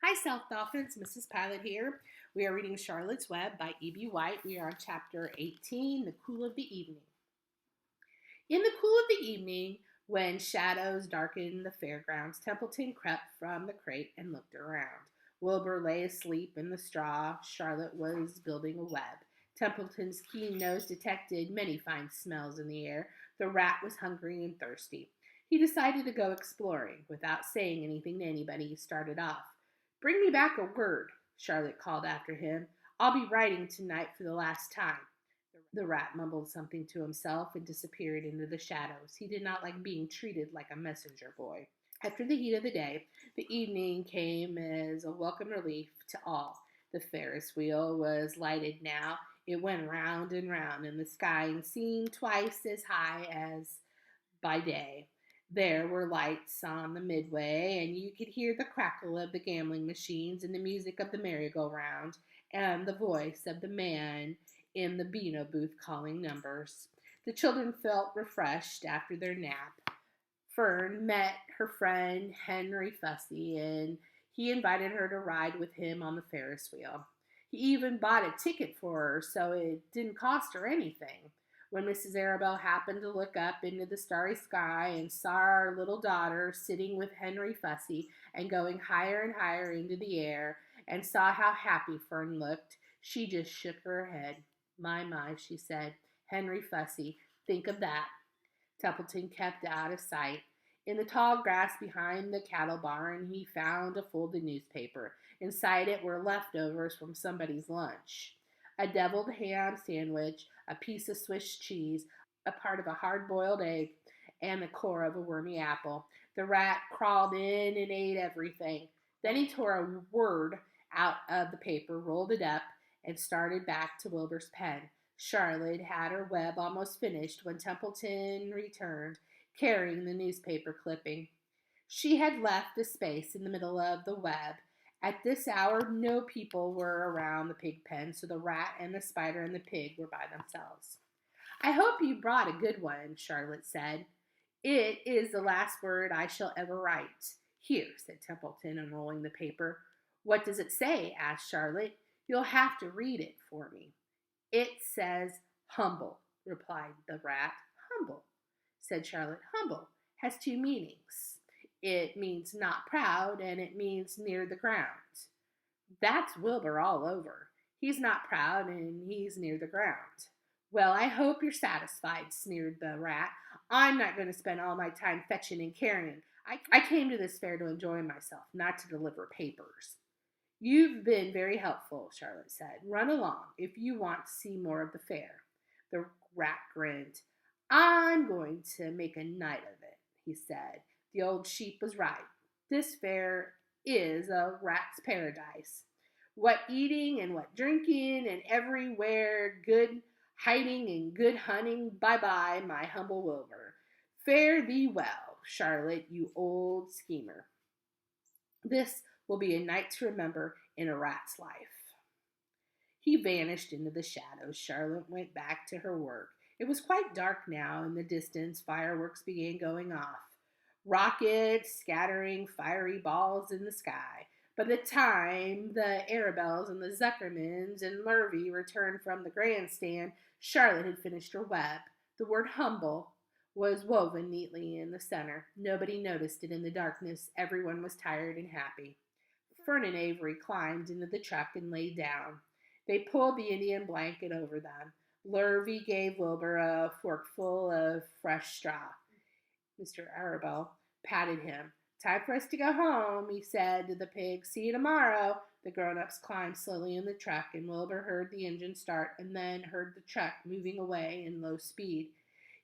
Hi, South Dolphins. Mrs. Pilot here. We are reading Charlotte's Web by E.B. White. We are on chapter 18, The Cool of the Evening. In the cool of the evening, when shadows darkened the fairgrounds, Templeton crept from the crate and looked around. Wilbur lay asleep in the straw. Charlotte was building a web. Templeton's keen nose detected many fine smells in the air. The rat was hungry and thirsty. He decided to go exploring. Without saying anything to anybody, he started off. "Bring me back a word," Charlotte called after him. "I'll be writing tonight for the last time." The rat mumbled something to himself and disappeared into the shadows. He did not like being treated like a messenger boy. After the heat of the day, the evening came as a welcome relief to all. The Ferris wheel was lighted now. It went round and round in the sky and seemed twice as high as by day. There were lights on the midway, and you could hear the crackle of the gambling machines and the music of the merry-go-round and the voice of the man in the Beano booth calling numbers. The children felt refreshed after their nap. Fern met her friend Henry Fussy, and he invited her to ride with him on the Ferris wheel. He even bought a ticket for her, so it didn't cost her anything. When Mrs. Arabelle happened to look up into the starry sky and saw our little daughter sitting with Henry Fussy and going higher and higher into the air, and saw how happy Fern looked, she just shook her head. My, she said. Henry Fussy, think of that." Templeton kept out of sight. In the tall grass behind the cattle barn, he found a folded newspaper. Inside it were leftovers from somebody's lunch. A deviled ham sandwich, a piece of Swiss cheese, a part of a hard-boiled egg, and the core of a wormy apple. The rat crawled in and ate everything. Then he tore a word out of the paper, rolled it up, and started back to Wilbur's pen. Charlotte had her web almost finished when Templeton returned, carrying the newspaper clipping. She had left a space in the middle of the web. At this hour, no people were around the pig pen, so the rat and the spider and the pig were by themselves. "I hope you brought a good one," Charlotte said. "It is the last word I shall ever write." "Here," said Templeton, unrolling the paper. "What does it say?" asked Charlotte. "You'll have to read it for me." "It says humble," replied the rat. "Humble," said Charlotte. "Humble has two meanings. It means not proud, and it means near the ground." "That's Wilbur all over. He's not proud, and he's near the ground." "Well, I hope you're satisfied," sneered the rat. "I'm not going to spend all my time fetching and carrying. I came to this fair to enjoy myself, not to deliver papers." "You've been very helpful," Charlotte said. "Run along if you want to see more of the fair." The rat grinned. "I'm going to make a night of it," he said. The old sheep was right. This fair is a rat's paradise. What eating and what drinking, and everywhere good hiding and good hunting. Bye-bye, my humble Wilbur. Fare thee well, Charlotte, you old schemer. This will be a night to remember in a rat's life." He vanished into the shadows. Charlotte went back to her work. It was quite dark now. In the distance, fireworks began going off. Rockets scattering fiery balls in the sky. By the time the Arabelles and the Zuckermans and Lurvy returned from the grandstand, Charlotte had finished her web. The word humble was woven neatly in the center. Nobody noticed it in the darkness. Everyone was tired and happy. Fern and Avery climbed into the truck and lay down. They pulled the Indian blanket over them. Lurvy gave Wilbur a forkful of fresh straw. Mr. Arabelle patted him. "Time for us to go home," he said to the pig. "See you tomorrow." The grown-ups climbed slowly in the truck, and Wilbur heard the engine start and then heard the truck moving away in low speed.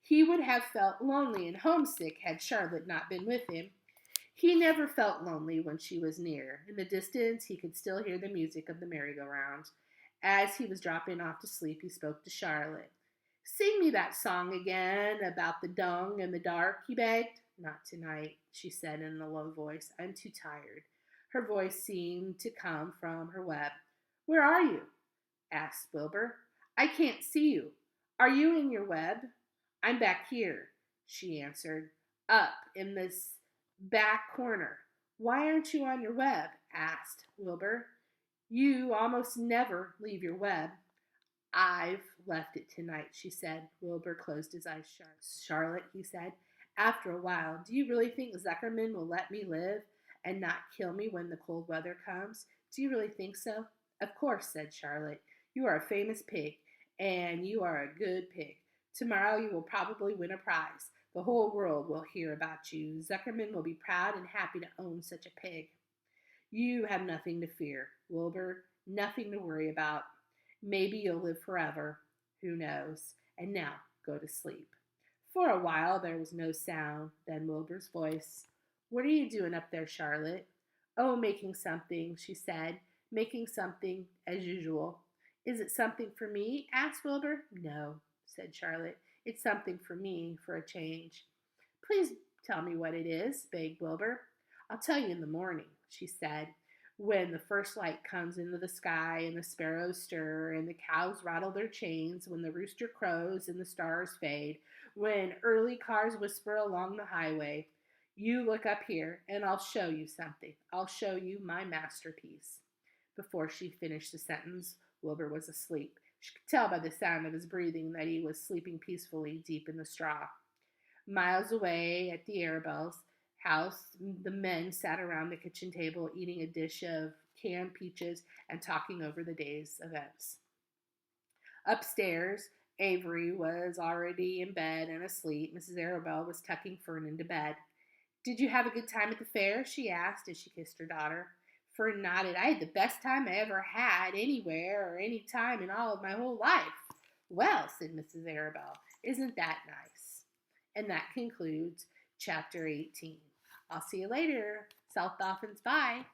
He would have felt lonely and homesick had Charlotte not been with him. He never felt lonely when she was near. In the distance, he could still hear the music of the merry-go-round. As he was dropping off to sleep, he spoke to Charlotte. "Sing me that song again about the dung and the dark," he begged. "Not tonight," she said in a low voice. "I'm too tired." Her voice seemed to come from her web. "Where are you?" asked Wilbur. "I can't see you. Are you in your web?" "I'm back here," she answered. "Up in this back corner." Why aren't you on your web? Asked Wilbur. You almost never leave your web. I've left it tonight, she said. Wilbur closed his eyes shut. Charlotte, he said, after a while, do you really think Zuckerman will let me live and not kill me when the cold weather comes? Do you really think so? Of course, said Charlotte. You are a famous pig, and you are a good pig. Tomorrow you will probably win a prize. The whole world will hear about you. Zuckerman will be proud and happy to own such a pig. You have nothing to fear, Wilbur, nothing to worry about. Maybe you'll live forever. Who knows? And now go to sleep. For a while there was no sound. Then Wilbur's voice. What are you doing up there, Charlotte? Oh, making something, she said. Making something, as usual. Is it something for me? Asked Wilbur. No, said Charlotte. It's something for me, for a change. Please tell me what it is, begged Wilbur. I'll tell you in the morning, she said, when the first light comes into the sky and the sparrows stir and the cows rattle their chains, when the rooster crows and the stars fade, when early cars whisper along the highway. You look up here and I'll show you something. I'll show you my masterpiece. Before she finished the sentence, Wilbur was asleep. She could tell by the sound of his breathing that he was sleeping peacefully deep in the straw. Miles away at the Arabelle's house, the men sat around the kitchen table eating a dish of canned peaches and talking over the day's events. Upstairs, Avery was already in bed and asleep. Mrs. Arabelle was tucking Fern into bed. Did you have a good time at the fair? She asked as she kissed her daughter. Fern nodded. I had the best time I ever had anywhere or any time in all of my whole life. Well, said Mrs. Arabelle, isn't that nice? And that concludes chapter 18. I'll see you later. South Dolphins, bye.